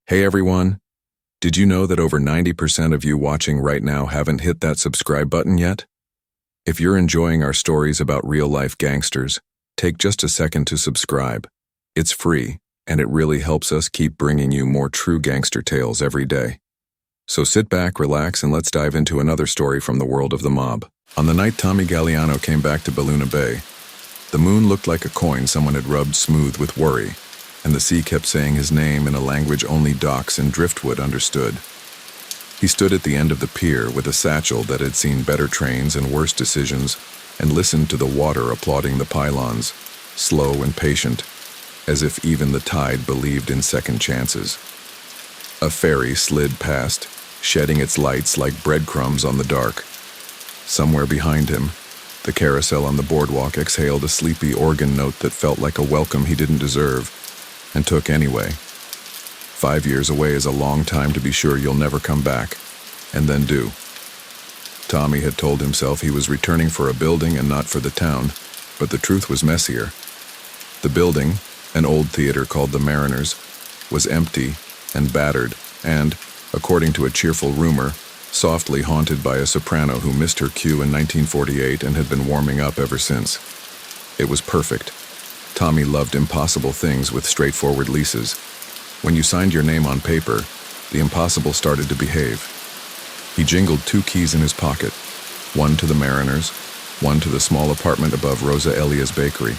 Hey everyone, did you know that over 90% of you watching right now haven't hit that subscribe button yet? If you're enjoying our stories about real-life gangsters, take just a second to subscribe. It's free, and it really helps us keep bringing you more true gangster tales every day. So sit back, relax, and let's dive into another story from the world of the mob. On the night Tommy Gagliano came back to Belluna Bay, the moon looked like a coin someone had rubbed smooth with worry, and the sea kept saying his name in a language only docks and driftwood understood. He stood at the end of the pier with a satchel that had seen better trains and worse decisions, and listened to the water applauding the pylons, slow and patient, as if even the tide believed in second chances. A ferry slid past, shedding its lights like breadcrumbs on the dark. Somewhere behind him, the carousel on the boardwalk exhaled a sleepy organ note that felt like a welcome he didn't deserve, and took anyway. 5 years away is a long time to be sure you'll never come back, and then do. Tommy had told himself he was returning for a building and not for the town, but the truth was messier. The building, an old theater called the Mariners, was empty and battered and, according to a cheerful rumor, softly haunted by a soprano who missed her cue in 1948 and had been warming up ever since. It was perfect. Tommy loved impossible things with straightforward leases. When you signed your name on paper, the impossible started to behave. He jingled 2 keys in his pocket, one to the Mariners, one to the small apartment above Rosa Elia's bakery.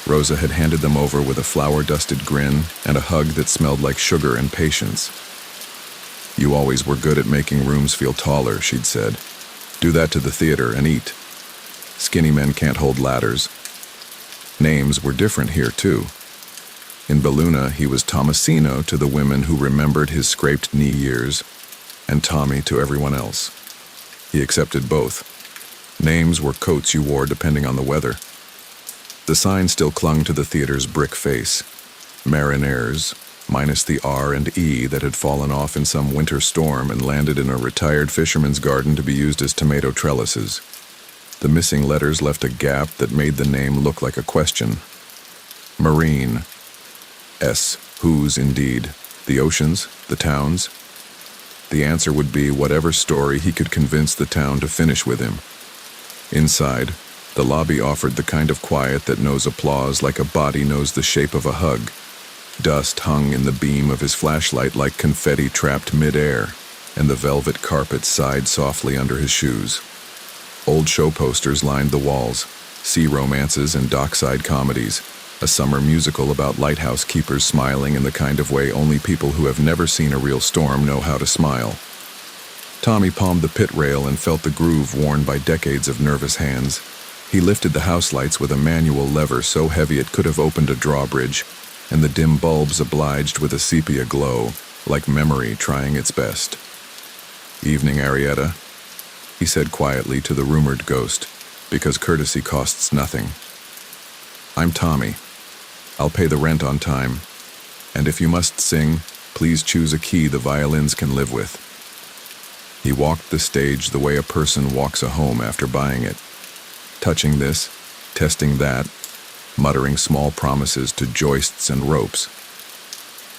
Rosa had handed them over with a flour-dusted grin and a hug that smelled like sugar and patience. "You always were good at making rooms feel taller," she'd said. "Do that to the theater and eat. Skinny men can't hold ladders." Names were different here, too. In Belluna, he was Tomasino to the women who remembered his scraped knee years, and Tommy to everyone else. He accepted both. Names were coats you wore depending on the weather. The sign still clung to the theater's brick face. Mariners, minus the R and E that had fallen off in some winter storm and landed in a retired fisherman's garden to be used as tomato trellises. The missing letters left a gap that made the name look like a question. Marine. S. Whose, indeed? The oceans? The towns? The answer would be whatever story he could convince the town to finish with him. Inside, the lobby offered the kind of quiet that knows applause like a body knows the shape of a hug. Dust hung in the beam of his flashlight like confetti trapped mid-air, and the velvet carpet sighed softly under his shoes. Old show posters lined the walls, sea romances and dockside comedies, a summer musical about lighthouse keepers smiling in the kind of way only people who have never seen a real storm know how to smile. Tommy palmed the pit rail and felt the groove worn by decades of nervous hands. He lifted the house lights with a manual lever so heavy it could have opened a drawbridge, and the dim bulbs obliged with a sepia glow, like memory trying its best. "Evening, Arietta," he said quietly to the rumored ghost, because courtesy costs nothing. "I'm Tommy. I'll pay the rent on time, and if you must sing, please choose a key the violins can live with." He walked the stage the way a person walks a home after buying it, touching this, testing that, muttering small promises to joists and ropes.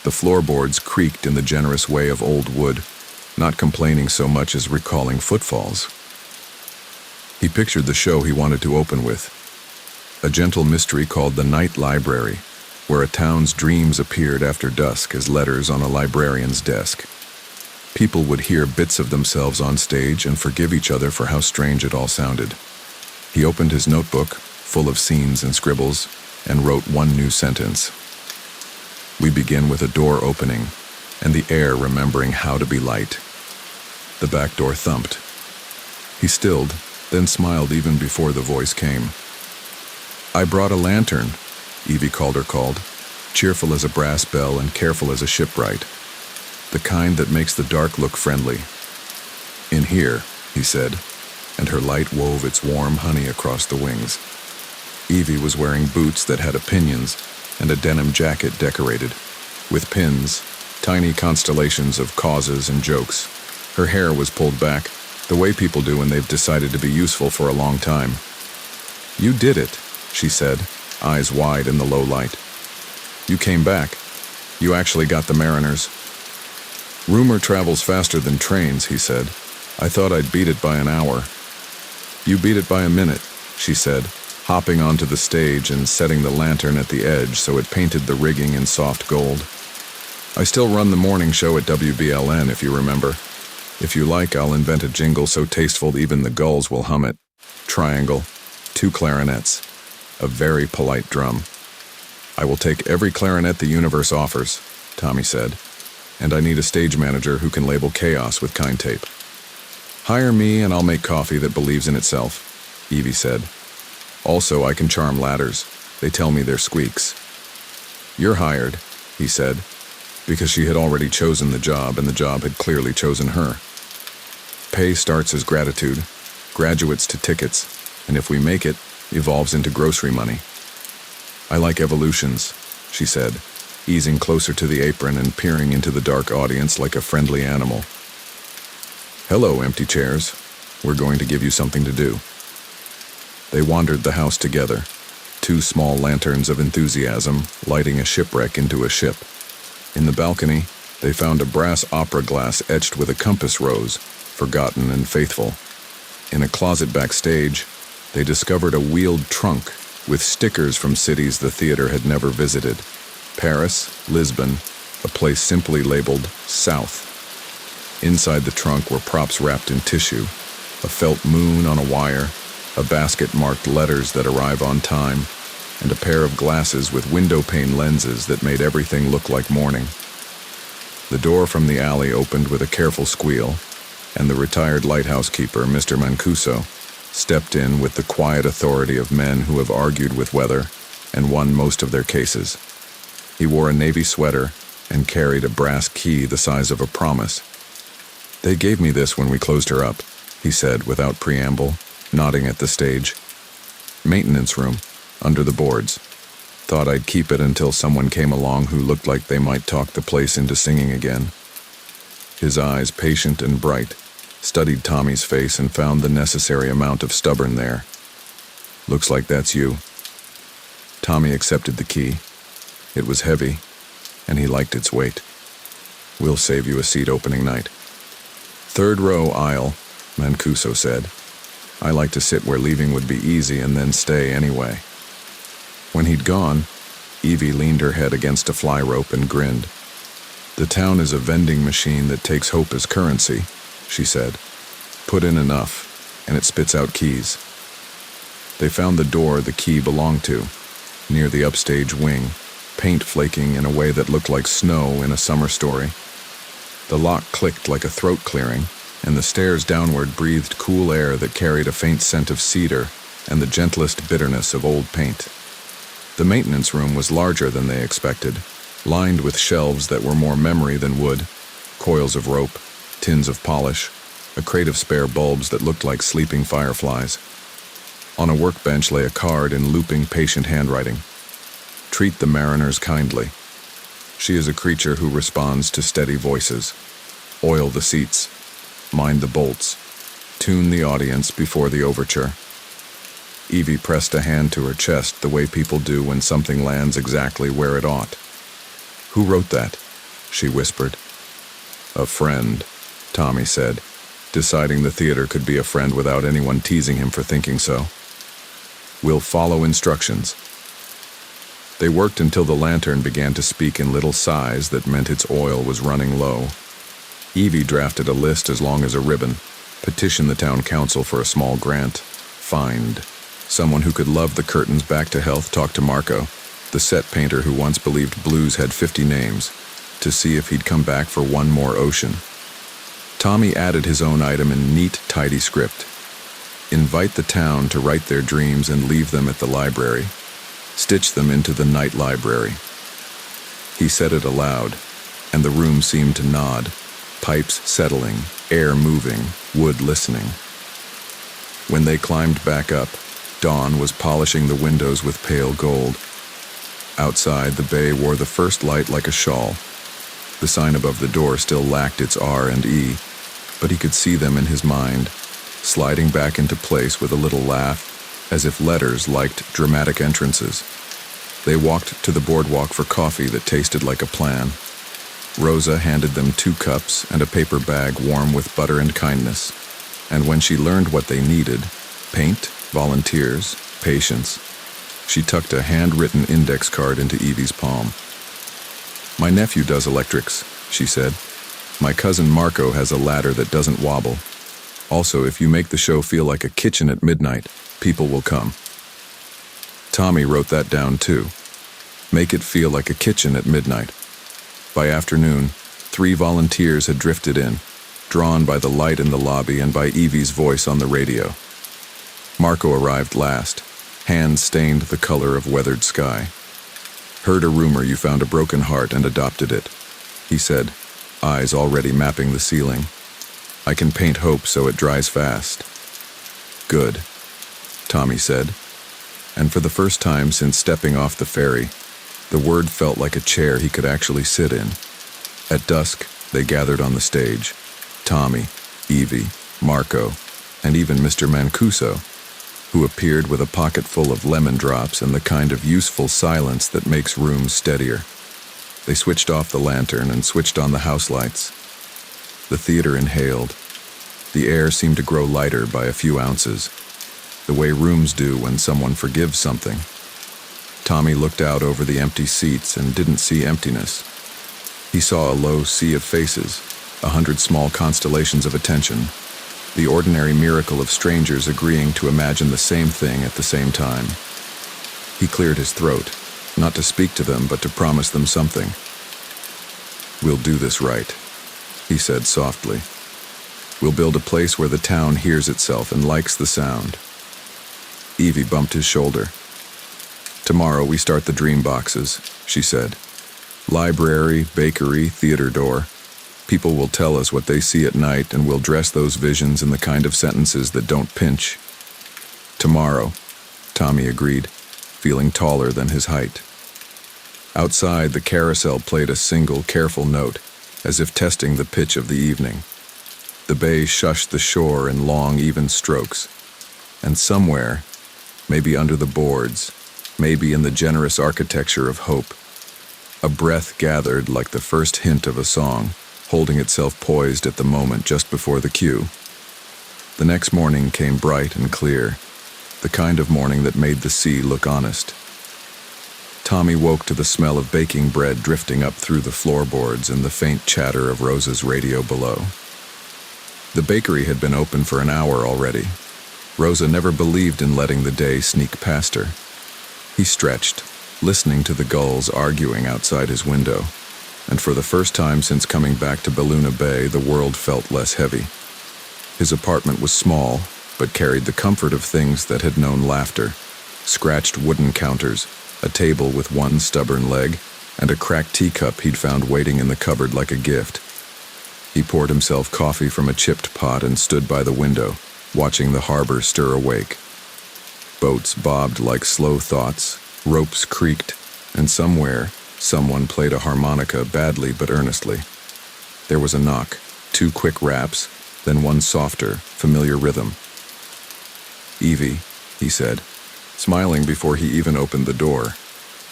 The floorboards creaked in the generous way of old wood, not complaining so much as recalling footfalls. He pictured the show he wanted to open with, a gentle mystery called the Night Library, where a town's dreams appeared after dusk as letters on a librarian's desk. People would hear bits of themselves on stage and forgive each other for how strange it all sounded. He opened his notebook, full of scenes and scribbles, and wrote one new sentence. "We begin with a door opening, and the air remembering how to be light." The back door thumped. He stilled, then smiled even before the voice came. "I brought a lantern," Evie Calder called, cheerful as a brass bell and careful as a shipwright. "The kind that makes the dark look friendly." "In here," he said, and her light wove its warm honey across the wings. Evie was wearing boots that had opinions and a denim jacket decorated, with pins, tiny constellations of causes and jokes. Her hair was pulled back, the way people do when they've decided to be useful for a long time. "You did it," she said, eyes wide in the low light. "You came back. You actually got the Mariners." Rumor travels faster than trains, he said. I thought I'd beat it by an hour. You beat it by a minute, she said, hopping onto the stage and setting the lantern at the edge so it painted the rigging in soft gold. I still run the morning show at WBLN, if you remember. If you like, I'll invent a jingle so tasteful even the gulls will hum it. Triangle, 2 clarinets, a very polite drum. I will take every clarinet the universe offers, Tommy said, and I need a stage manager who can label chaos with kind tape. Hire me and I'll make coffee that believes in itself, Evie said. Also, I can charm ladders. They tell me they're squeaks. You're hired, he said, because she had already chosen the job and the job had clearly chosen her. Pay starts as gratitude, graduates to tickets, and if we make it, evolves into grocery money. I like evolutions, she said, easing closer to the apron and peering into the dark audience like a friendly animal. Hello, empty chairs. We're going to give you something to do. They wandered the house together, 2 small lanterns of enthusiasm lighting a shipwreck into a ship. In the balcony, they found a brass opera glass etched with a compass rose, forgotten and faithful. In a closet backstage, they discovered a wheeled trunk with stickers from cities the theater had never visited. Paris, Lisbon, a place simply labeled South. Inside the trunk were props wrapped in tissue, a felt moon on a wire, a basket marked letters that arrive on time, and a pair of glasses with window pane lenses that made everything look like morning. The door from the alley opened with a careful squeal, and the retired lighthouse keeper, Mr. Mancuso, stepped in with the quiet authority of men who have argued with weather and won most of their cases. He wore a navy sweater and carried a brass key the size of a promise. They gave me this when we closed her up, he said without preamble, nodding at the stage. Maintenance room, under the boards. Thought I'd keep it until someone came along who looked like they might talk the place into singing again. His eyes, patient and bright, studied Tommy's face and found the necessary amount of stubborn there. Looks like that's you. Tommy accepted the key. It was heavy, and he liked its weight. We'll save you a seat opening night. 3rd row aisle, Mancuso said. I like to sit where leaving would be easy and then stay anyway. When he'd gone, Evie leaned her head against a fly rope and grinned. The town is a vending machine that takes hope as currency, she said. Put in enough, and it spits out keys. They found the door the key belonged to, near the upstage wing, paint flaking in a way that looked like snow in a summer story. The lock clicked like a throat clearing, and the stairs downward breathed cool air that carried a faint scent of cedar and the gentlest bitterness of old paint. The maintenance room was larger than they expected, lined with shelves that were more memory than wood, coils of rope, tins of polish, a crate of spare bulbs that looked like sleeping fireflies. On a workbench lay a card in looping, patient handwriting. Treat the mariners kindly. She is a creature who responds to steady voices. Oil the seats. Mind the bolts. Tune the audience before the overture. Evie pressed a hand to her chest the way people do when something lands exactly where it ought. Who wrote that? She whispered. A friend, Tommy said, deciding the theater could be a friend without anyone teasing him for thinking so. We'll follow instructions. They worked until the lantern began to speak in little sighs that meant its oil was running low. Evie drafted a list as long as a ribbon, petitioned the town council for a small grant, find someone who could love the curtains back to health, talk to Marco, the set painter who once believed blues had 50 names, to see if he'd come back for one more ocean. Tommy added his own item in neat, tidy script. Invite the town to write their dreams and leave them at the library. Stitch them into the night library. He said it aloud, and the room seemed to nod, pipes settling, air moving, wood listening. When they climbed back up, dawn was polishing the windows with pale gold. Outside, the bay wore the first light like a shawl. The sign above the door still lacked its R and E, but he could see them in his mind, sliding back into place with a little laugh, as if letters liked dramatic entrances. They walked to the boardwalk for coffee that tasted like a plan. Rosa handed them 2 cups and a paper bag warm with butter and kindness. And when she learned what they needed, paint, volunteers, patience, she tucked a handwritten index card into Evie's palm. "My nephew does electrics," she said. "My cousin Marco has a ladder that doesn't wobble. Also, if you make the show feel like a kitchen at midnight, people will come." Tommy wrote that down too. Make it feel like a kitchen at midnight. By afternoon, 3 volunteers had drifted in, drawn by the light in the lobby and by Evie's voice on the radio. Marco arrived last, hands stained the color of weathered sky. "Heard a rumor you found a broken heart and adopted it," he said, eyes already mapping the ceiling. "I can paint hope so it dries fast." "Good," Tommy said, and for the first time since stepping off the ferry, the word felt like a chair he could actually sit in. At dusk, they gathered on the stage. Tommy, Evie, Marco, and even Mr. Mancuso, who appeared with a pocket full of lemon drops and the kind of useful silence that makes rooms steadier. They switched off the lantern and switched on the house lights. The theater inhaled. The air seemed to grow lighter by a few ounces, the way rooms do when someone forgives something. Tommy looked out over the empty seats and didn't see emptiness. He saw a low sea of faces, 100 small constellations of attention, the ordinary miracle of strangers agreeing to imagine the same thing at the same time. He cleared his throat, not to speak to them, but to promise them something. "We'll do this right," he said softly. "We'll build a place where the town hears itself and likes the sound." Evie bumped his shoulder. "Tomorrow we start the dream boxes," she said. "Library, bakery, theater door. People will tell us what they see at night, and we'll dress those visions in the kind of sentences that don't pinch." "Tomorrow," Tommy agreed, feeling taller than his height. Outside, the carousel played a single, careful note, as if testing the pitch of the evening. The bay shushed the shore in long, even strokes. And somewhere, maybe under the boards, maybe in the generous architecture of hope, a breath gathered like the first hint of a song, holding itself poised at the moment just before the cue. The next morning came bright and clear, the kind of morning that made the sea look honest. Tommy woke to the smell of baking bread drifting up through the floorboards and the faint chatter of Rosa's radio below. The bakery had been open for an hour already. Rosa never believed in letting the day sneak past her. He stretched, listening to the gulls arguing outside his window, and for the first time since coming back to Balluna Bay, the world felt less heavy. His apartment was small, but carried the comfort of things that had known laughter: scratched wooden counters, a table with one stubborn leg, and a cracked teacup he'd found waiting in the cupboard like a gift. He poured himself coffee from a chipped pot and stood by the window, watching the harbor stir awake. Boats bobbed like slow thoughts, ropes creaked, and somewhere, someone played a harmonica badly but earnestly. There was a knock, 2 quick raps, then one softer, familiar rhythm. "Evie," he said, smiling before he even opened the door.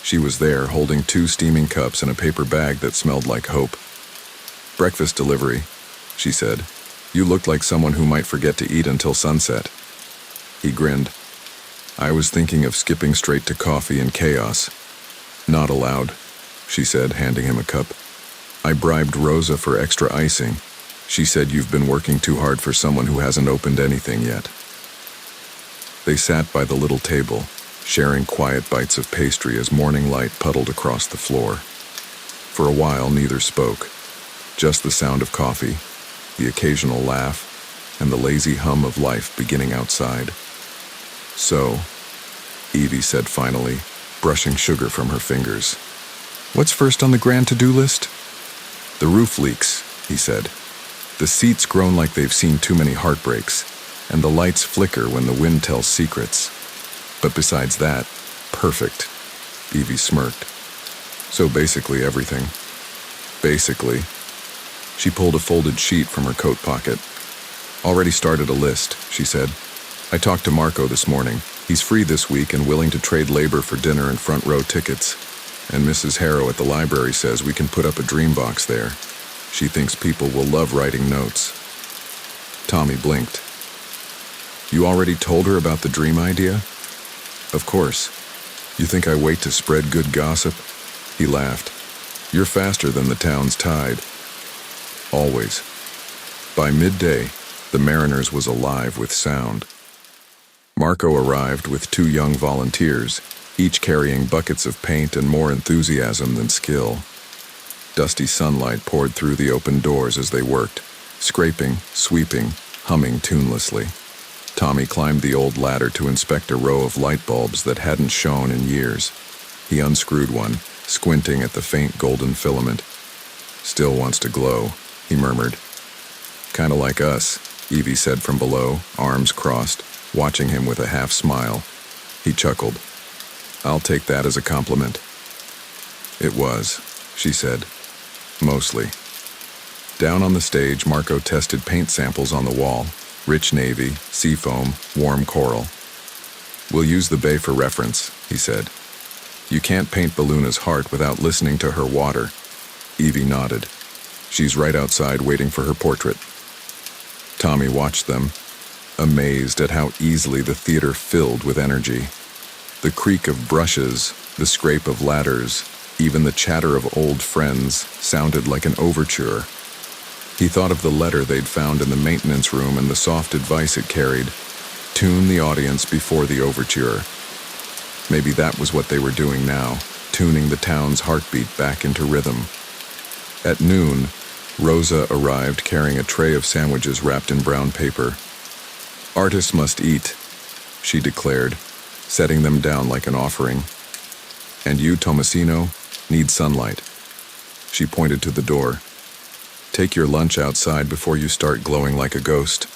She was there, holding 2 steaming cups and a paper bag that smelled like hope. "Breakfast delivery," she said. "You looked like someone who might forget to eat until sunset." He grinned. "I was thinking of skipping straight to coffee and chaos." "Not allowed," she said, handing him a cup. "I bribed Rosa for extra icing. She said you've been working too hard for someone who hasn't opened anything yet." They sat by the little table, sharing quiet bites of pastry as morning light puddled across the floor. For a while, neither spoke. Just the sound of coffee, the occasional laugh, and the lazy hum of life beginning outside. "So," Evie said finally, brushing sugar from her fingers, "what's first on the grand to-do list?" "The roof leaks," he said. "The seats groan like they've seen too many heartbreaks, and the lights flicker when the wind tells secrets. But besides that, perfect." Evie smirked. "So basically everything." "Basically." She pulled a folded sheet from her coat pocket. "Already started a list," she said. "I talked to Marco this morning. He's free this week and willing to trade labor for dinner and front row tickets." And Mrs. Harrow at the library says we can put up a dream box there. She thinks people will love writing notes. Tommy blinked. You already told her about the dream idea? Of course. You think I wait to spread good gossip? He laughed. You're faster than the town's tide. Always. By midday, the Mariners was alive with sound. Marco arrived with 2 young volunteers, each carrying buckets of paint and more enthusiasm than skill. Dusty sunlight poured through the open doors as they worked, scraping, sweeping, humming tunelessly. Tommy climbed the old ladder to inspect a row of light bulbs that hadn't shone in years. He unscrewed one, squinting at the faint golden filament. Still wants to glow, he murmured. Kinda like us, Evie said from below, arms crossed, watching him with a half smile. He chuckled. I'll take that as a compliment. It was, she said. Mostly. Down on the stage, Marco tested paint samples on the wall. Rich navy, seafoam, warm coral. We'll use the bay for reference, he said. You can't paint Belluna's heart without listening to her water. Evie nodded. She's right outside waiting for her portrait. Tommy watched them, amazed at how easily the theater filled with energy. The creak of brushes, the scrape of ladders, even the chatter of old friends sounded like an overture. He thought of the letter they'd found in the maintenance room and the soft advice it carried. Tune the audience before the overture. Maybe that was what they were doing now, tuning the town's heartbeat back into rhythm. At noon, Rosa arrived carrying a tray of sandwiches wrapped in brown paper. Artists must eat, she declared, setting them down like an offering. And you, Tomasino, need sunlight. She pointed to the door. Take your lunch outside before you start glowing like a ghost.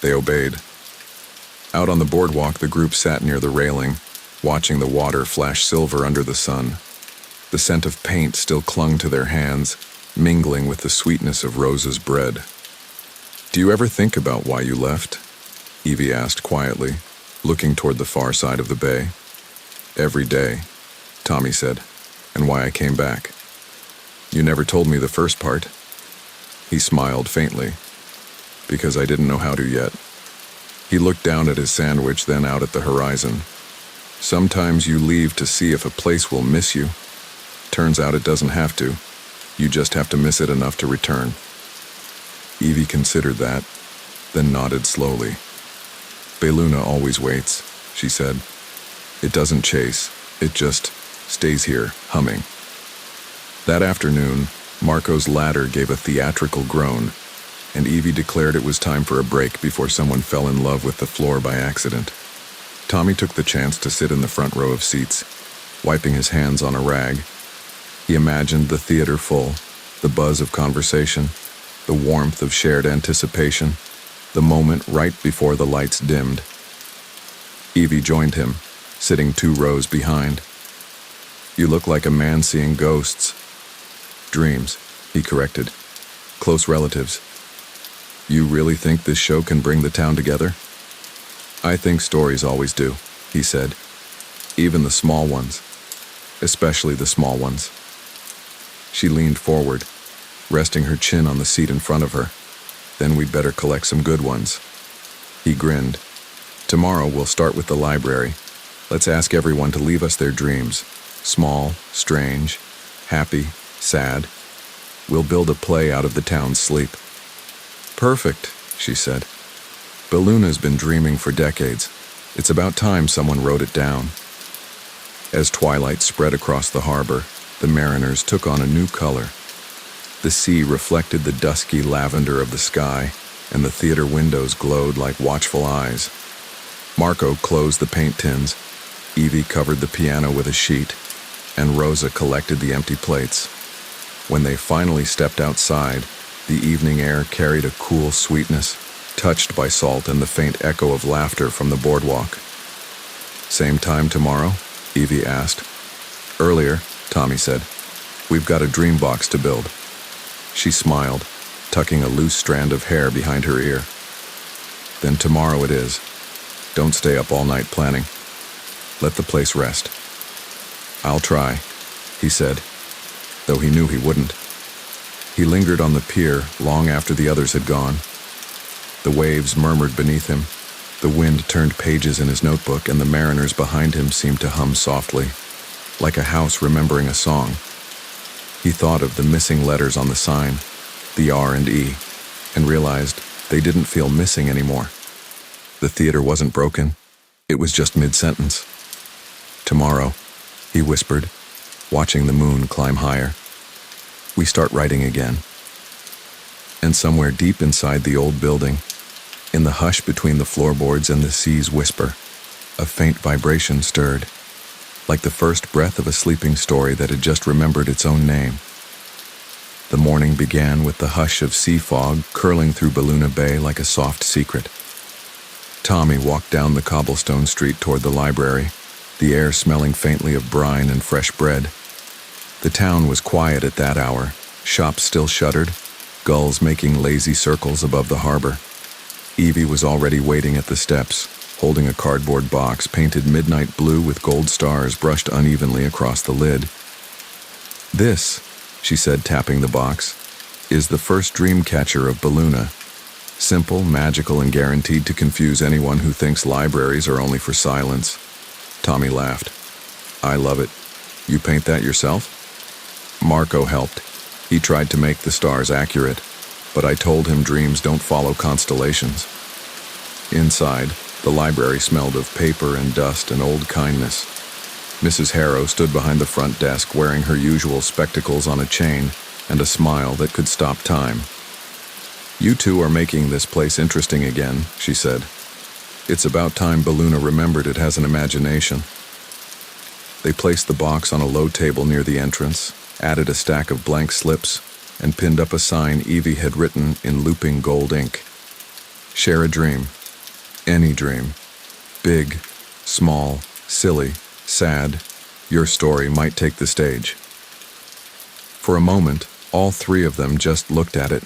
They obeyed. Out on the boardwalk, the group sat near the railing, watching the water flash silver under the sun. The scent of paint still clung to their hands, mingling with the sweetness of Rosa's bread. Do you ever think about why you left? Evie asked quietly, looking toward the far side of the bay. Every day, Tommy said, and why I came back. You never told me the first part. He smiled faintly, because I didn't know how to yet. He looked down at his sandwich, then out at the horizon. Sometimes you leave to see if a place will miss you. Turns out it doesn't have to. You just have to miss it enough to return. Evie considered that, then nodded slowly. Belluna always waits, she said. It doesn't chase, it just stays here, humming. That afternoon, Marco's ladder gave a theatrical groan, and Evie declared it was time for a break before someone fell in love with the floor by accident. Tommy took the chance to sit in the front row of seats, wiping his hands on a rag. He imagined the theater full, the buzz of conversation, the warmth of shared anticipation, the moment right before the lights dimmed. Evie joined him, sitting 2 rows behind. You look like a man seeing ghosts. Dreams, he corrected. Close relatives. You really think this show can bring the town together? I think stories always do, he said. Even the small ones. Especially the small ones. She leaned forward, resting her chin on the seat in front of her. Then we'd better collect some good ones. He grinned. Tomorrow we'll start with the library. Let's ask everyone to leave us their dreams. Small, strange, happy, sad. We'll build a play out of the town's sleep. Perfect, she said. Belluna's been dreaming for decades. It's about time someone wrote it down. As twilight spread across the harbor, the Mariners took on a new color. The sea reflected the dusky lavender of the sky, and the theater windows glowed like watchful eyes. Marco closed the paint tins, Evie covered the piano with a sheet, and Rosa collected the empty plates. When they finally stepped outside, the evening air carried a cool sweetness, touched by salt and the faint echo of laughter from the boardwalk. Same time tomorrow? Evie asked. Earlier, Tommy said. We've got a dream box to build. She smiled, tucking a loose strand of hair behind her ear. Then tomorrow it is. Don't stay up all night planning. Let the place rest. I'll try, he said, though he knew he wouldn't. He lingered on the pier long after the others had gone. The waves murmured beneath him. The wind turned pages in his notebook, and the mariners behind him seemed to hum softly, like a house remembering a song. He thought of the missing letters on the sign, the R and E, and realized they didn't feel missing anymore. The theater wasn't broken. It was just mid-sentence. Tomorrow, he whispered, watching the moon climb higher, we start writing again. And somewhere deep inside the old building, in the hush between the floorboards and the sea's whisper, a faint vibration stirred, like the first breath of a sleeping story that had just remembered its own name. The morning began with the hush of sea fog curling through Balluna Bay like a soft secret. Tommy walked down the cobblestone street toward the library, the air smelling faintly of brine and fresh bread. The town was quiet at that hour, shops still shuttered, gulls making lazy circles above the harbor. Evie was already waiting at the steps, holding a cardboard box painted midnight blue with gold stars brushed unevenly across the lid. This, she said, tapping the box, is the first dream catcher of Balluna. Simple, magical, and guaranteed to confuse anyone who thinks libraries are only for silence. Tommy laughed. I love it. You paint that yourself? Marco helped. He tried to make the stars accurate, but I told him dreams don't follow constellations. Inside, the library smelled of paper and dust and old kindness. Mrs. Harrow stood behind the front desk wearing her usual spectacles on a chain and a smile that could stop time. You two are making this place interesting again, she said. It's about time Balluna remembered it has an imagination. They placed the box on a low table near the entrance, added a stack of blank slips, and pinned up a sign Evie had written in looping gold ink. Share a dream. Any dream. Big, small, silly, sad. Your story might take the stage. For a moment, all three of them just looked at it.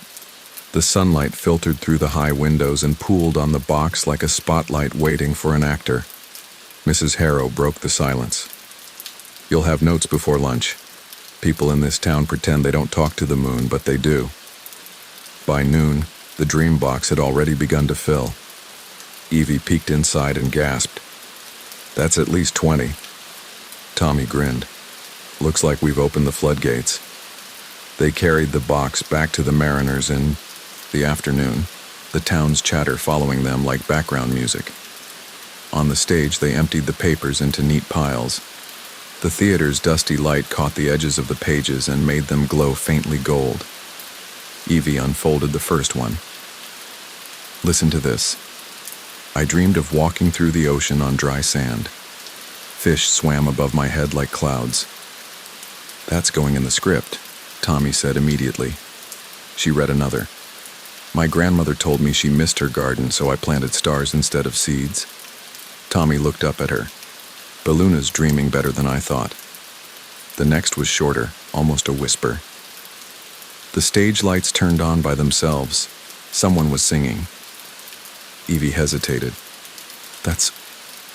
The sunlight filtered through the high windows and pooled on the box like a spotlight waiting for an actor. Mrs. Harrow broke the silence. You'll have notes before lunch. People in this town pretend they don't talk to the moon, but they do. By noon, the dream box had already begun to fill. Evie peeked inside and gasped. That's at least 20. Tommy grinned. Looks like we've opened the floodgates. They carried the box back to the mariners in the afternoon, the town's chatter following them like background music. On the stage, they emptied the papers into neat piles. The theater's dusty light caught the edges of the pages and made them glow faintly gold. Evie unfolded the first one. Listen to this. I dreamed of walking through the ocean on dry sand. Fish swam above my head like clouds. That's going in the script, Tommy said immediately. She read another. My grandmother told me she missed her garden, so I planted stars instead of seeds. Tommy looked up at her. Balluna's dreaming better than I thought. The next was shorter, almost a whisper. The stage lights turned on by themselves. Someone was singing. Evie hesitated. That's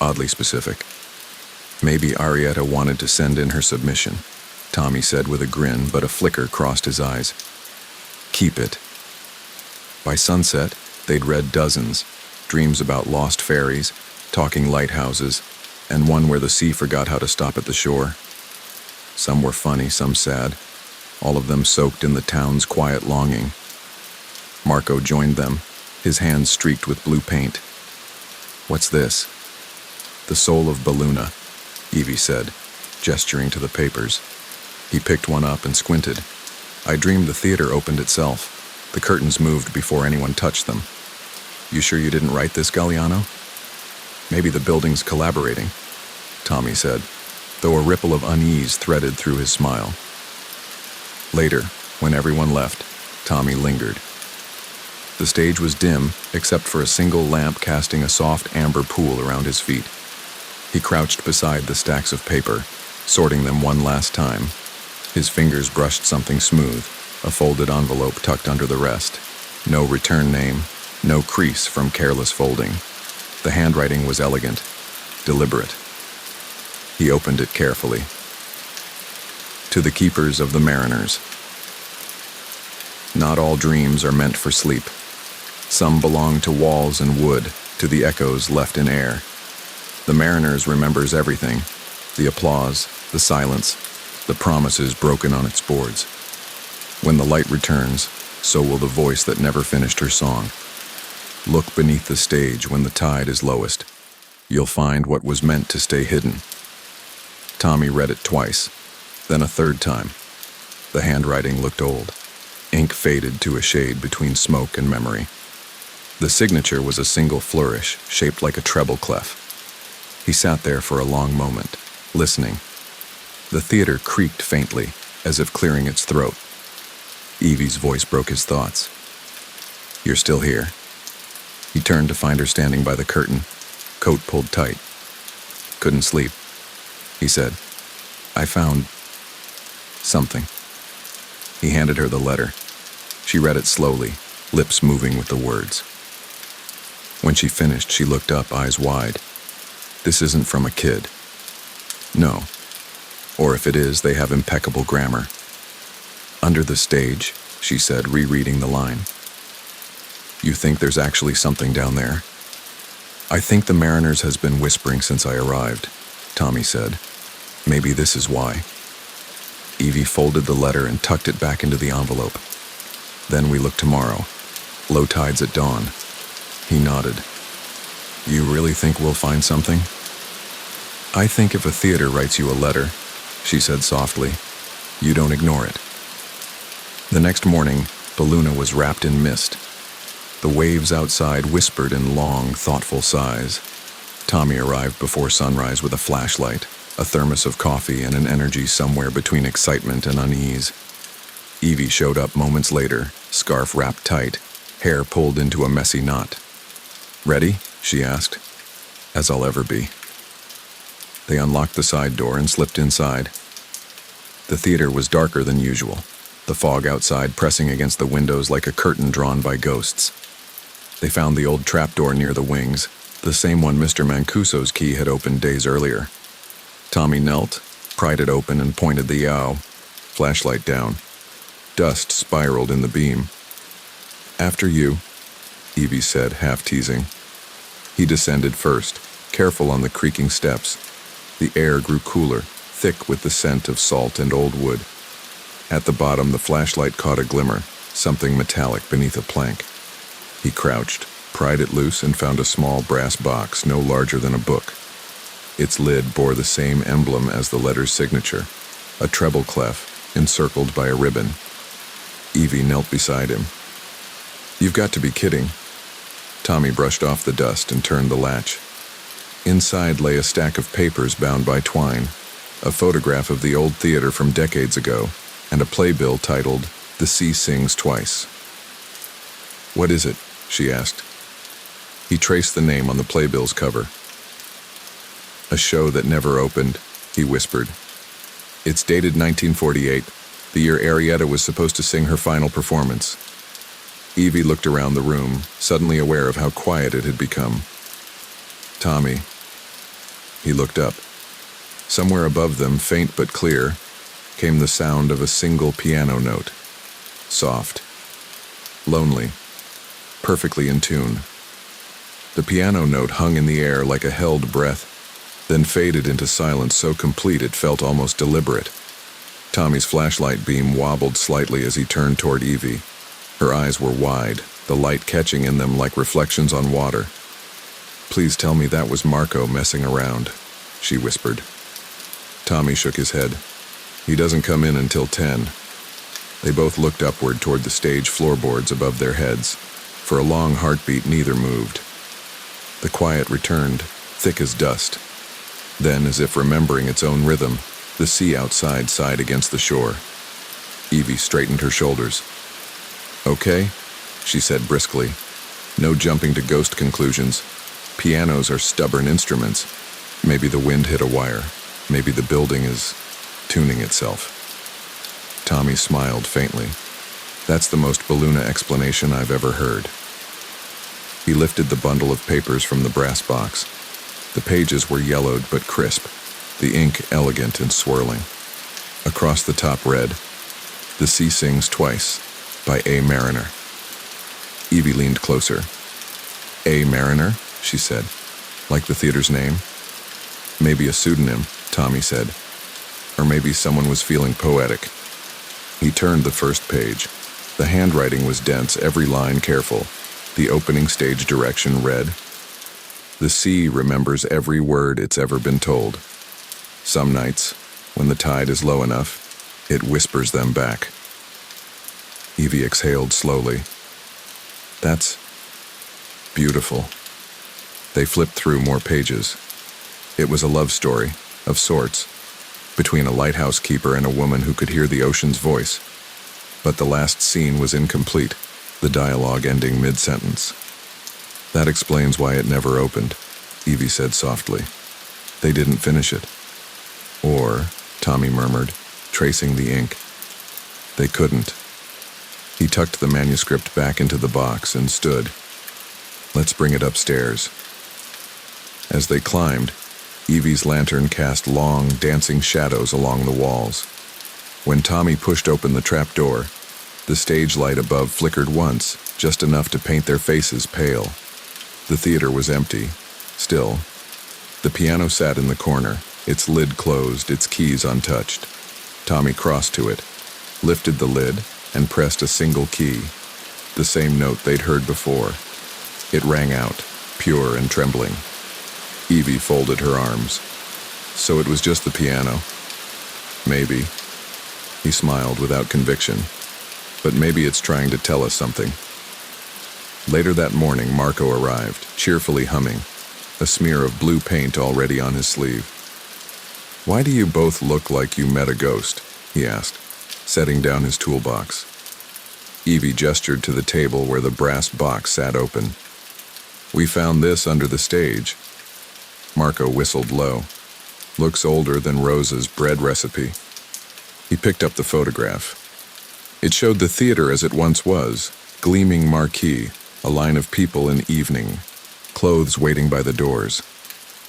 oddly specific. Maybe Arietta wanted to send in her submission, Tommy said with a grin, but a flicker crossed his eyes. Keep it. By sunset, they'd read dozens, dreams about lost ferries, talking lighthouses, and one where the sea forgot how to stop at the shore. Some were funny, some sad, all of them soaked in the town's quiet longing. Marco joined them, his hands streaked with blue paint. What's this? The Soul of Balluna, Evie said, gesturing to the papers. He picked one up and squinted. I dreamed the theater opened itself. The curtains moved before anyone touched them. You sure you didn't write this, Gagliano? Maybe the building's collaborating, Tommy said, though a ripple of unease threaded through his smile. Later, when everyone left, Tommy lingered. The stage was dim, except for a single lamp casting a soft amber pool around his feet. He crouched beside the stacks of paper, sorting them one last time. His fingers brushed something smooth, a folded envelope tucked under the rest. No return name, no crease from careless folding. The handwriting was elegant, deliberate. He opened it carefully. To the keepers of the mariners. Not all dreams are meant for sleep. Some belong to walls and wood, to the echoes left in air. The mariners remembers everything, the applause, the silence, the promises broken on its boards. When the light returns, so will the voice that never finished her song. Look beneath the stage when the tide is lowest. You'll find what was meant to stay hidden. Tommy read it twice, then a third time. The handwriting looked old. Ink faded to a shade between smoke and memory. The signature was a single flourish, shaped like a treble clef. He sat there for a long moment, listening. The theater creaked faintly, as if clearing its throat. Evie's voice broke his thoughts. "You're still here." He turned to find her standing by the curtain, coat pulled tight. "Couldn't sleep," he said. "I found something." He handed her the letter. She read it slowly, lips moving with the words. When she finished, she looked up, eyes wide. "This isn't from a kid." "No. Or if it is, they have impeccable grammar." "Under the stage," she said, rereading the line. "You think there's actually something down there?" "I think the mariners has been whispering since I arrived," Tommy said. "Maybe this is why." Evie folded the letter and tucked it back into the envelope. "Then we look tomorrow. Low tides at dawn." He nodded. "You really think we'll find something?" "I think if a theater writes you a letter," she said softly, "you don't ignore it." The next morning, Baluna was wrapped in mist. The waves outside whispered in long, thoughtful sighs. Tommy arrived before sunrise with a flashlight, a thermos of coffee, and an energy somewhere between excitement and unease. Evie showed up moments later, scarf wrapped tight, hair pulled into a messy knot. "Ready?" she asked. "As I'll ever be." They unlocked the side door and slipped inside. The theater was darker than usual, the fog outside pressing against the windows like a curtain drawn by ghosts. They found the old trapdoor near the wings, the same one Mr. Mancuso's key had opened days earlier. Tommy knelt, pried it open, and pointed the yow, flashlight down. Dust spiraled in the beam. "After you," Evie said, half teasing. He descended first, careful on the creaking steps. The air grew cooler, thick with the scent of salt and old wood. At the bottom, the flashlight caught a glimmer, something metallic beneath a plank. He crouched, pried it loose, and found a small brass box no larger than a book. Its lid bore the same emblem as the letter's signature, a treble clef encircled by a ribbon. Evie knelt beside him. "You've got to be kidding." Tommy brushed off the dust and turned the latch. Inside lay a stack of papers bound by twine, a photograph of the old theater from decades ago, and a playbill titled, "The Sea Sings Twice." "What is it?" she asked. He traced the name on the playbill's cover. "A show that never opened," he whispered. "It's dated 1948, the year Arietta was supposed to sing her final performance." Evie looked around the room, suddenly aware of how quiet it had become. "Tommy." He looked up. Somewhere above them, faint but clear, came the sound of a single piano note. Soft. Lonely. Perfectly in tune. The piano note hung in the air like a held breath, then faded into silence so complete it felt almost deliberate. Tommy's flashlight beam wobbled slightly as he turned toward Evie. Her eyes were wide, the light catching in them like reflections on water. "Please tell me that was Marco messing around," she whispered. Tommy shook his head. "He doesn't come in until 10. They both looked upward toward the stage floorboards above their heads. For a long heartbeat, neither moved. The quiet returned, thick as dust. Then, as if remembering its own rhythm, the sea outside sighed against the shore. Evie straightened her shoulders. "Okay," she said briskly. "No jumping to ghost conclusions. Pianos are stubborn instruments. Maybe the wind hit a wire. Maybe the building is tuning itself." Tommy smiled faintly. "That's the most Baluna explanation I've ever heard." He lifted the bundle of papers from the brass box. The pages were yellowed but crisp, the ink elegant and swirling. Across the top read, "The Sea Sings Twice" by A. Mariner. Evie leaned closer. A. Mariner, she said. Like the theater's name? Maybe a pseudonym, Tommy said. Or maybe someone was feeling poetic. He turned the first page. The handwriting was dense, every line careful. The opening stage direction read, "The sea remembers every word it's ever been told. Some nights, when the tide is low enough, it whispers them back." Evie exhaled slowly. "That's beautiful." They flipped through more pages. It was a love story, of sorts, between a lighthouse keeper and a woman who could hear the ocean's voice. But the last scene was incomplete, the dialogue ending mid-sentence. "That explains why it never opened," Evie said softly. "They didn't finish it." "Or," Tommy murmured, tracing the ink, "they couldn't." He tucked the manuscript back into the box and stood. "Let's bring it upstairs." As they climbed, Evie's lantern cast long, dancing shadows along the walls. When Tommy pushed open the trapdoor, the stage light above flickered once, just enough to paint their faces pale. The theater was empty, still. The piano sat in the corner, its lid closed, its keys untouched. Tommy crossed to it, lifted the lid, and pressed a single key, the same note they'd heard before. It rang out, pure and trembling. Evie folded her arms. So it was just the piano. Maybe. He smiled without conviction. But maybe it's trying to tell us something. Later that morning, Marco arrived, cheerfully humming, a smear of blue paint already on his sleeve. "Why do you both look like you met a ghost?" he asked, setting down his toolbox. Evie gestured to the table where the brass box sat open. "We found this under the stage." Marco whistled low. "Looks older than Rosa's bread recipe." He picked up the photograph. It showed the theater as it once was, gleaming marquee, a line of people in evening, clothes waiting by the doors.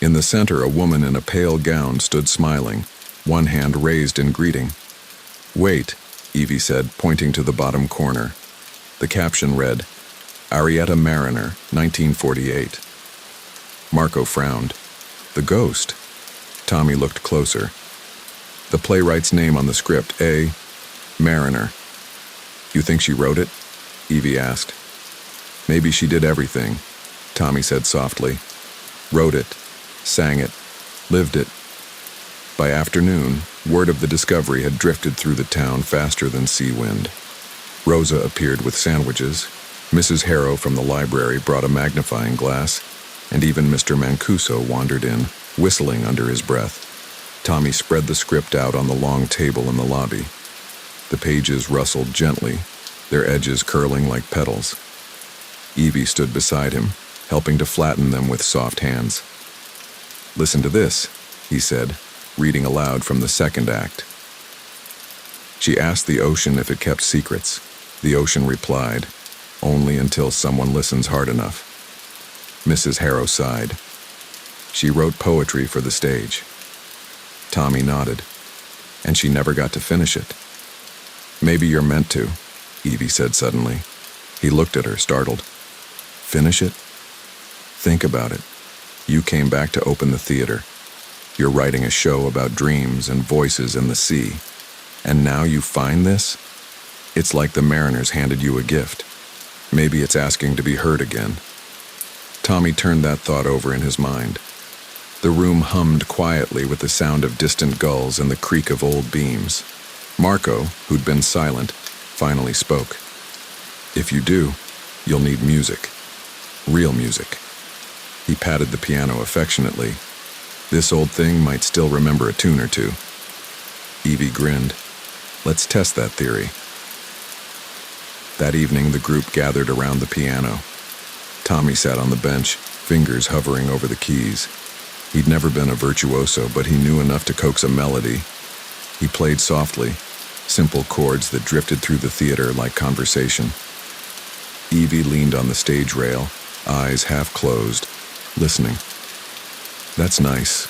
In the center, a woman in a pale gown stood smiling, one hand raised in greeting. "Wait," Evie said, pointing to the bottom corner. The caption read, "Arietta Mariner, 1948. Marco frowned. "The ghost." Tommy looked closer. The playwright's name on the script, A. Mariner. "You think she wrote it?" Evie asked. "Maybe she did everything," Tommy said softly. "Wrote it, sang it, lived it." By afternoon, word of the discovery had drifted through the town faster than sea wind. Rosa appeared with sandwiches. Mrs. Harrow from the library brought a magnifying glass, and even Mr. Mancuso wandered in, whistling under his breath. Tommy spread the script out on the long table in the lobby. The pages rustled gently, their edges curling like petals. Evie stood beside him, helping to flatten them with soft hands. "Listen to this," he said, reading aloud from the second act. She asked the ocean if it kept secrets. The ocean replied, "Only until someone listens hard enough." Mrs. Harrow sighed. "She wrote poetry for the stage." Tommy nodded. "And she never got to finish it." "Maybe you're meant to," Evie said suddenly. He looked at her, startled. "Finish it? Think about it. You came back to open the theater. You're writing a show about dreams and voices in the sea. And now you find this? It's like the Mariners handed you a gift. Maybe it's asking to be heard again." Tommy turned that thought over in his mind. The room hummed quietly with the sound of distant gulls and the creak of old beams. Marco, who'd been silent, finally spoke. "If you do, you'll need music. Real music." He patted the piano affectionately. "This old thing might still remember a tune or two." Evie grinned. "Let's test that theory." That evening, the group gathered around the piano. Tommy sat on the bench, fingers hovering over the keys. He'd never been a virtuoso, but he knew enough to coax a melody. He played softly, simple chords that drifted through the theater like conversation. Evie leaned on the stage rail, eyes half closed, listening. "That's nice,"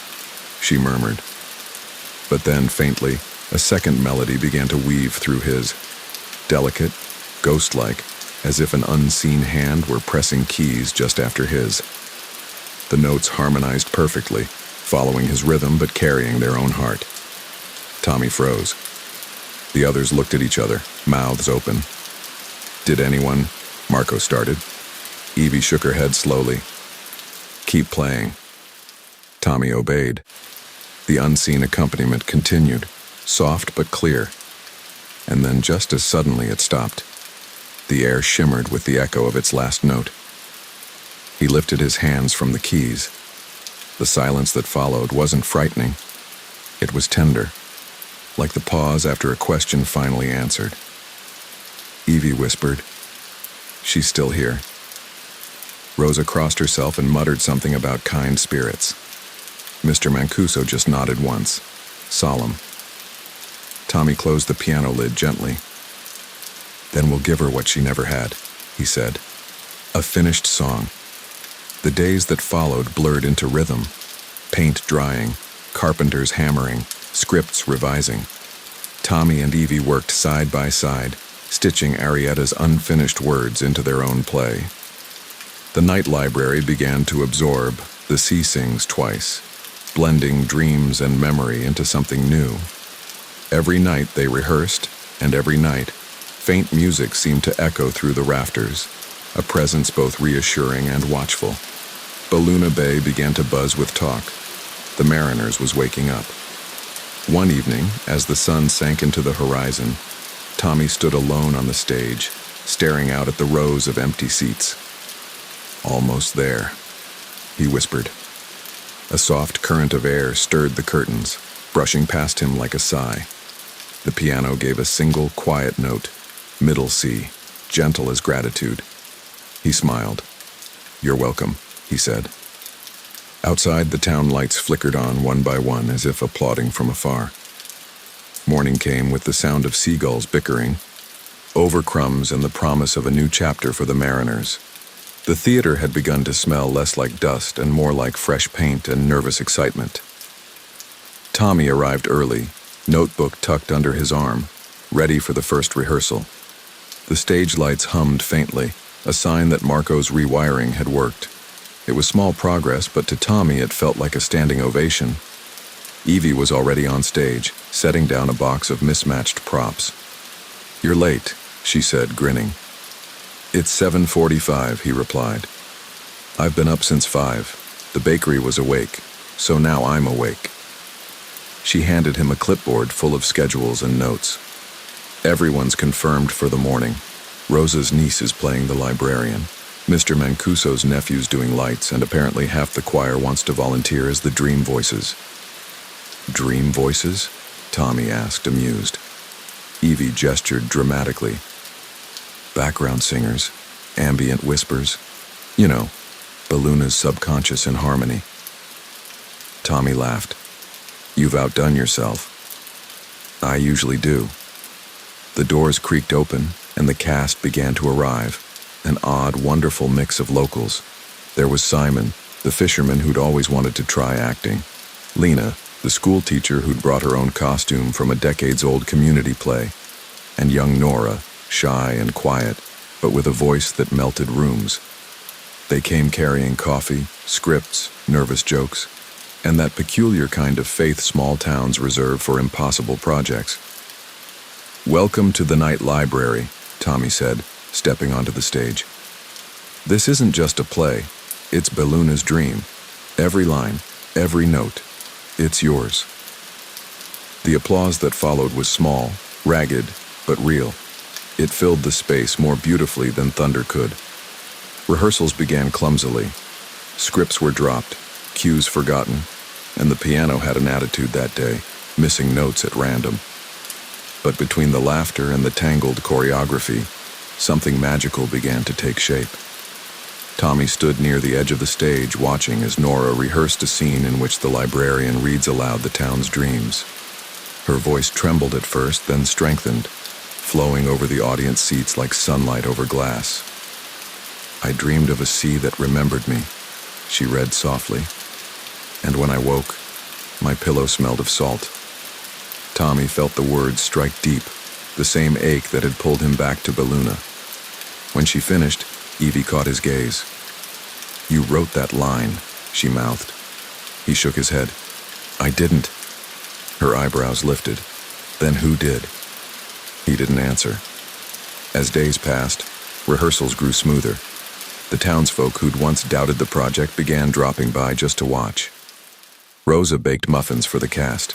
she murmured. But then, faintly, A second melody began to weave through his, delicate, ghost-like, as if an unseen hand were pressing keys just after his. The notes harmonized perfectly, following his rhythm but carrying their own heart. Tommy froze. The others looked at each other, mouths open. "Did anyone?" Marco started. Evie shook her head slowly. "Keep playing." Tommy obeyed. The unseen accompaniment continued, soft but clear. And then just as suddenly it stopped. The air shimmered with the echo of its last note. He lifted his hands from the keys. The silence that followed wasn't frightening. It was tender, like the pause after a question finally answered. Evie whispered, "She's still here." Rosa crossed herself and muttered something about kind spirits. Mr. Mancuso just nodded once, solemn. Tommy closed the piano lid gently. "Then we'll give her what she never had," he said. A finished song. The days that followed blurred into rhythm, paint drying, carpenters hammering, scripts revising. Tommy and Evie worked side by side, stitching Arietta's unfinished words into their own play. The night library began to absorb the sea sings twice, blending dreams and memory into something new. Every night they rehearsed, and every night, faint music seemed to echo through the rafters, a presence both reassuring and watchful. Balloona Bay began to buzz with talk. The Mariners was waking up. One evening, as the sun sank into the horizon, Tommy stood alone on the stage, staring out at the rows of empty seats. "Almost there," he whispered. A soft current of air stirred the curtains, brushing past him like a sigh. The piano gave a single quiet note, middle C, gentle as gratitude. He smiled. "You're welcome," he said. Outside, the town lights flickered on one by one as if applauding from afar. Morning came with the sound of seagulls bickering, overcrumbs and the promise of a new chapter for the Mariners. The theater had begun to smell less like dust and more like fresh paint and nervous excitement. Tommy arrived early, notebook tucked under his arm, ready for the first rehearsal. The stage lights hummed faintly, a sign that Marco's rewiring had worked. It was small progress, but to Tommy it felt like a standing ovation. Evie was already on stage, setting down a box of mismatched props. "You're late," she said, grinning. "It's 7:45, he replied. "I've been up since 5. The bakery was awake, so now I'm awake." She handed him a clipboard full of schedules and notes. "Everyone's confirmed for the morning. Rosa's niece is playing the librarian. Mr. Mancuso's nephew's doing lights, and apparently half the choir wants to volunteer as the Dream Voices." "Dream Voices?" Tommy asked, amused. Evie gestured dramatically. "Background singers, ambient whispers. You know, Balloona's subconscious in harmony." Tommy laughed. "You've outdone yourself." "I usually do." The doors creaked open, and the cast began to arrive. An odd, wonderful mix of locals. There was Simon, the fisherman who'd always wanted to try acting. Lena, the school teacher who'd brought her own costume from a decades-old community play. And young Nora, shy and quiet, but with a voice that melted rooms. They came carrying coffee, scripts, nervous jokes, and that peculiar kind of faith small towns reserve for impossible projects. "Welcome to the night library," Tommy said, stepping onto the stage. "This isn't just a play. It's Balloona's dream. Every line, every note. It's yours." The applause that followed was small, ragged, but real. It filled the space more beautifully than thunder could. Rehearsals began clumsily. Scripts were dropped, cues forgotten, and the piano had an attitude that day, missing notes at random. But between the laughter and the tangled choreography, something magical began to take shape. Tommy stood near the edge of the stage watching as Nora rehearsed a scene in which the librarian reads aloud the town's dreams. Her voice trembled at first, then strengthened, flowing over the audience seats like sunlight over glass. "I dreamed of a sea that remembered me," she read softly. "And when I woke, my pillow smelled of salt." Tommy felt the words strike deep, the same ache that had pulled him back to Belluna. When she finished, Evie caught his gaze. "You wrote that line," she mouthed. He shook his head. "I didn't." Her eyebrows lifted. "Then who did?" He didn't answer. As days passed, rehearsals grew smoother. The townsfolk who'd once doubted the project began dropping by just to watch. Rosa baked muffins for the cast.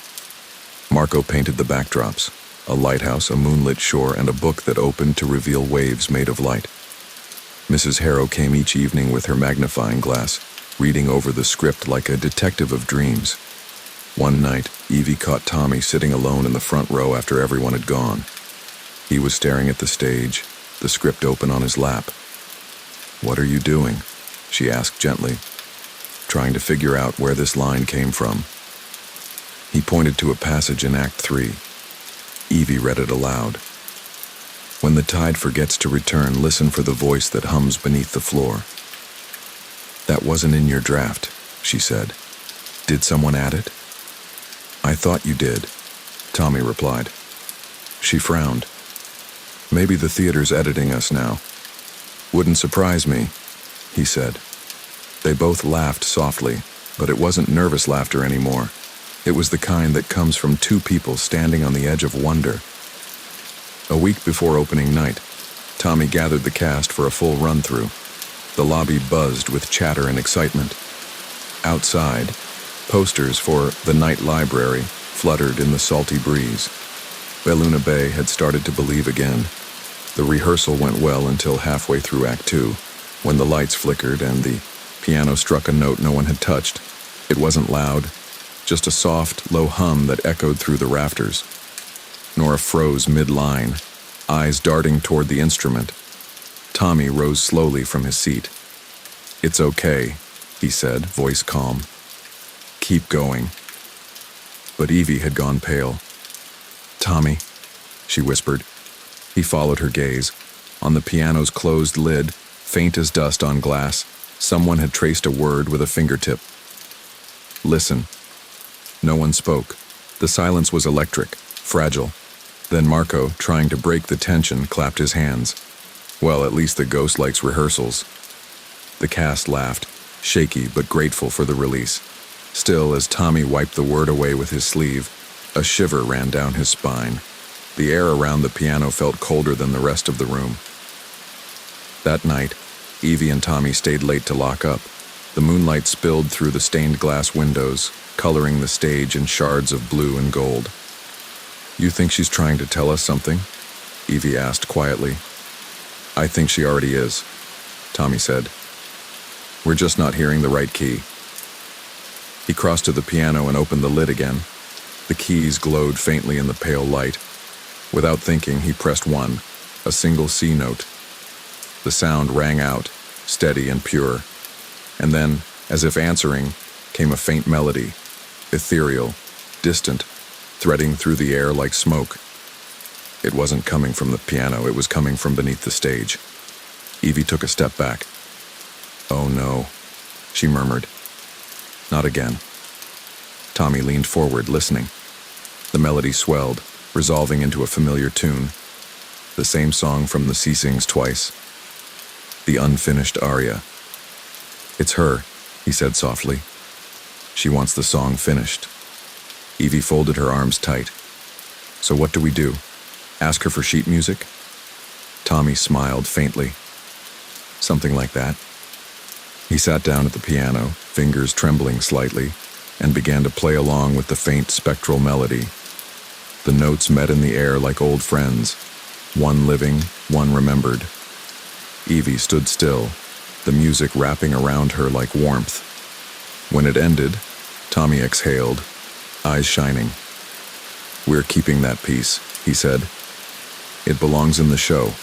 Marco painted the backdrops, a lighthouse, a moonlit shore, and a book that opened to reveal waves made of light. Mrs. Harrow came each evening with her magnifying glass, reading over the script like a detective of dreams. One night, Evie caught Tommy sitting alone in the front row after everyone had gone. He was staring at the stage, the script open on his lap. "What are you doing?" she asked gently, trying to figure out where this line came from. He pointed to a passage in Act 3. Evie read it aloud. "When the tide forgets to return, listen for the voice that hums beneath the floor." "That wasn't in your draft," she said. "Did someone add it?" "I thought you did," Tommy replied. She frowned. "Maybe the theater's editing us now." "Wouldn't surprise me," he said. They both laughed softly, but it wasn't nervous laughter anymore. It was the kind that comes from two people standing on the edge of wonder. A week before opening night, Tommy gathered the cast for a full run-through. The lobby buzzed with chatter and excitement. Outside, posters for The Night Library fluttered in the salty breeze. Belluna Bay had started to believe again. The rehearsal went well until halfway through Act 2, when the lights flickered and the piano struck a note no one had touched. It wasn't loud, just a soft, low hum that echoed through the rafters. Nora froze mid-line, eyes darting toward the instrument. Tommy rose slowly from his seat. "It's okay," he said, voice calm. "Keep going." But Evie had gone pale. "Tommy," she whispered. He followed her gaze. On the piano's closed lid, faint as dust on glass, someone had traced a word with a fingertip. "Listen." No one spoke. The silence was electric, fragile. Then Marco, trying to break the tension, clapped his hands. Well, at least the ghost likes rehearsals. The cast laughed, shaky but grateful for the release. Still, as Tommy wiped the word away with his sleeve, a shiver ran down his spine. The air around the piano felt colder than the rest of the room. That night, Evie and Tommy stayed late to lock up. The moonlight spilled through the stained glass windows, coloring the stage in shards of blue and gold. "You think she's trying to tell us something?" Evie asked quietly. "I think she already is," Tommy said. "We're just not hearing the right key." He crossed to the piano and opened the lid again. The keys glowed faintly in the pale light. Without thinking, he pressed one, a single C note. The sound rang out, steady and pure. And then, as if answering, came a faint melody, ethereal, distant, threading through the air like smoke. It wasn't coming from the piano, it was coming from beneath the stage. Evie took a step back. "Oh no," she murmured. "Not again." Tommy leaned forward, listening. The melody swelled, resolving into a familiar tune. The same song from the Ceasings twice. The unfinished aria. "It's her," he said softly. "She wants the song finished." Evie folded her arms tight. "So what do we do? Ask her for sheet music?" Tommy smiled faintly. "Something like that." He sat down at the piano, fingers trembling slightly, and began to play along with the faint spectral melody. The notes met in the air like old friends, one living, one remembered. Evie stood still, the music wrapping around her like warmth. When it ended, Tommy exhaled, eyes shining. "We're keeping that piece," he said. "It belongs in the show."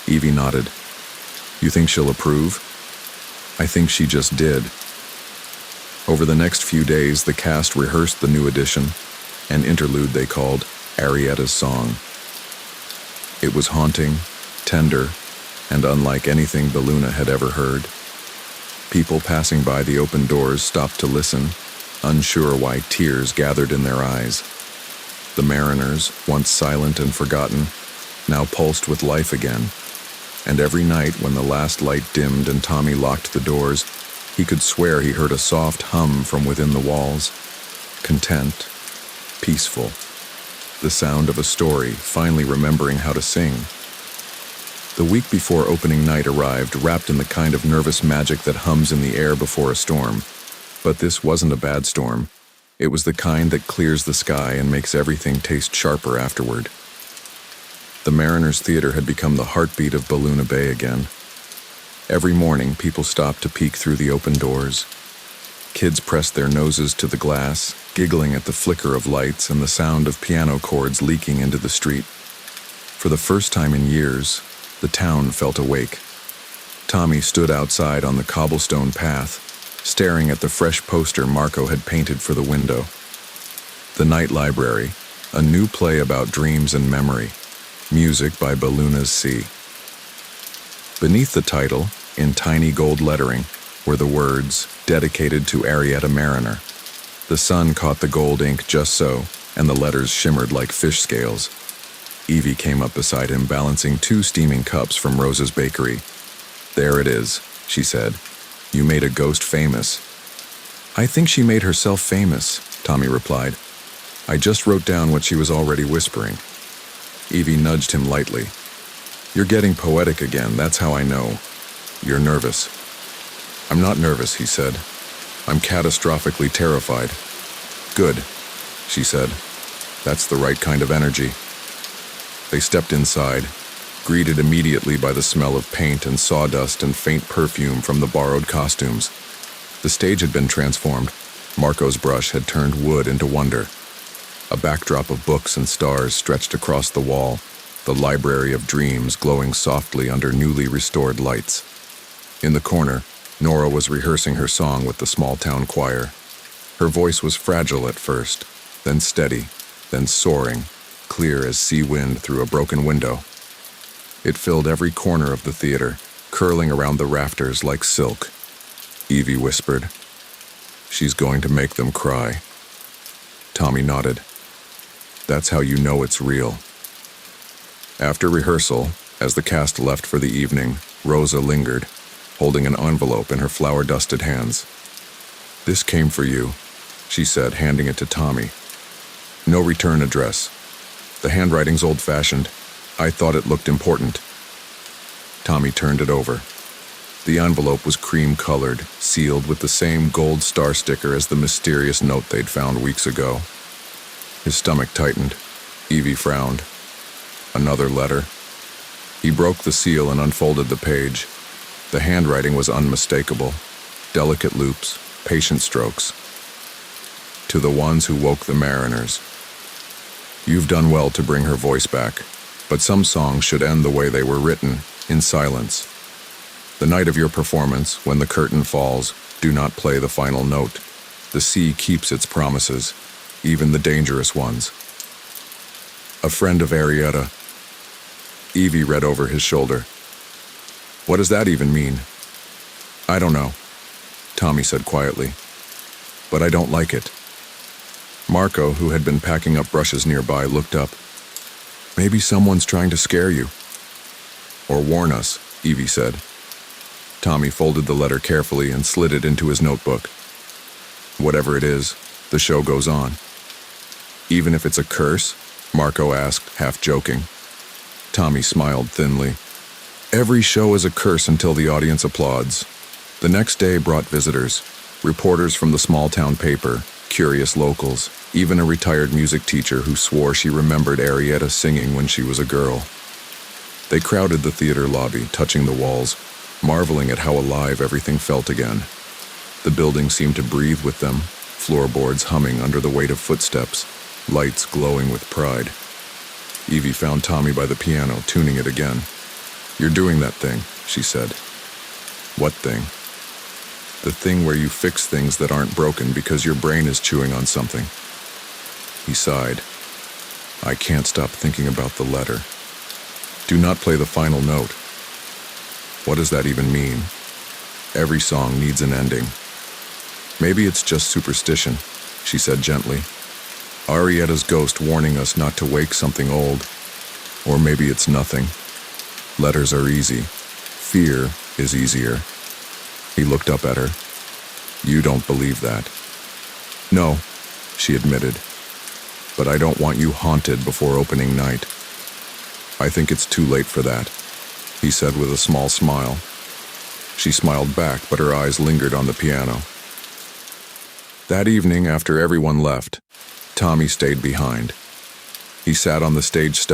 Evie nodded. "You think she'll approve?" "I think she just did." Over the next few days, the cast rehearsed the new edition, an interlude they called Arietta's Song. It was haunting, tender, and unlike anything Belluna had ever heard. People passing by the open doors stopped to listen, unsure why tears gathered in their eyes. The Mariners, once silent and forgotten, now pulsed with life again. And every night when the last light dimmed and Tommy locked the doors, he could swear he heard a soft hum from within the walls. Content, peaceful. The sound of a story, finally remembering how to sing. The week before opening night arrived, wrapped in the kind of nervous magic that hums in the air before a storm. But this wasn't a bad storm. It was the kind that clears the sky and makes everything taste sharper afterward. The Mariners Theater had become the heartbeat of Balloona Bay again. Every morning, people stopped to peek through the open doors. Kids pressed their noses to the glass, giggling at the flicker of lights and the sound of piano chords leaking into the street. For the first time in years, the town felt awake. Tommy stood outside on the cobblestone path, staring at the fresh poster Marco had painted for the window. The Night Library, a new play about dreams and memory. Music by Balloona's Sea. Beneath the title, in tiny gold lettering, were the words, dedicated to Arietta Mariner. The sun caught the gold ink just so, and the letters shimmered like fish scales. Evie came up beside him, balancing 2 steaming cups from Rosa's bakery. "There it is," she said. "You made a ghost famous." "I think she made herself famous," Tommy replied. "I just wrote down what she was already whispering." Evie nudged him lightly. "You're getting poetic again, that's how I know. You're nervous." "I'm not nervous," he said. "I'm catastrophically terrified." "Good," she said. "That's the right kind of energy." They stepped inside, greeted immediately by the smell of paint and sawdust and faint perfume from the borrowed costumes. The stage had been transformed. Marco's brush had turned wood into wonder. A backdrop of books and stars stretched across the wall, the library of dreams glowing softly under newly restored lights. In the corner, Nora was rehearsing her song with the small-town choir. Her voice was fragile at first, then steady, then soaring, clear as sea wind through a broken window. It filled every corner of the theater, curling around the rafters like silk. Evie whispered, "She's going to make them cry." Tommy nodded. "That's how you know it's real." After rehearsal, as the cast left for the evening, Rosa lingered, holding an envelope in her flour-dusted hands. "This came for you," she said, handing it to Tommy. "No return address. The handwriting's old-fashioned. I thought it looked important." Tommy turned it over. The envelope was cream-colored, sealed with the same gold star sticker as the mysterious note they'd found weeks ago. His stomach tightened. Evie frowned. Another letter. He broke the seal and unfolded the page. The handwriting was unmistakable. Delicate loops, patient strokes. To the ones who woke the Mariners. "You've done well to bring her voice back, but some songs should end the way they were written, in silence. The night of your performance, when the curtain falls, do not play the final note. The sea keeps its promises, even the dangerous ones. A friend of Arietta." Evie read over his shoulder. "What does that even mean?" "I don't know," Tommy said quietly. "But I don't like it." Marco, who had been packing up brushes nearby, looked up. "Maybe someone's trying to scare you." "Or warn us," Evie said. Tommy folded the letter carefully and slid it into his notebook. "Whatever it is, the show goes on." "Even if it's a curse?" Marco asked, half joking. Tommy smiled thinly. "Every show is a curse until the audience applauds." The next day brought visitors, reporters from the small-town paper, curious locals, even a retired music teacher who swore she remembered Arietta singing when she was a girl. They crowded the theater lobby, touching the walls, marveling at how alive everything felt again. The building seemed to breathe with them, floorboards humming under the weight of footsteps, lights glowing with pride. Evie found Tommy by the piano, tuning it again. "You're doing that thing," she said. "What thing?" "The thing where you fix things that aren't broken because your brain is chewing on something." He sighed. "I can't stop thinking about the letter. Do not play the final note." "What does that even mean?" "Every song needs an ending." "Maybe it's just superstition," she said gently. Arietta's ghost warning us not to wake something old. Or maybe it's nothing. Letters are easy. Fear is easier. He looked up at her. You don't believe that. No, she admitted. But I don't want you haunted before opening night. I think it's too late for that, he said with a small smile. She smiled back, but her eyes lingered on the piano. That evening, after everyone left, Tommy stayed behind. He sat on the stage steps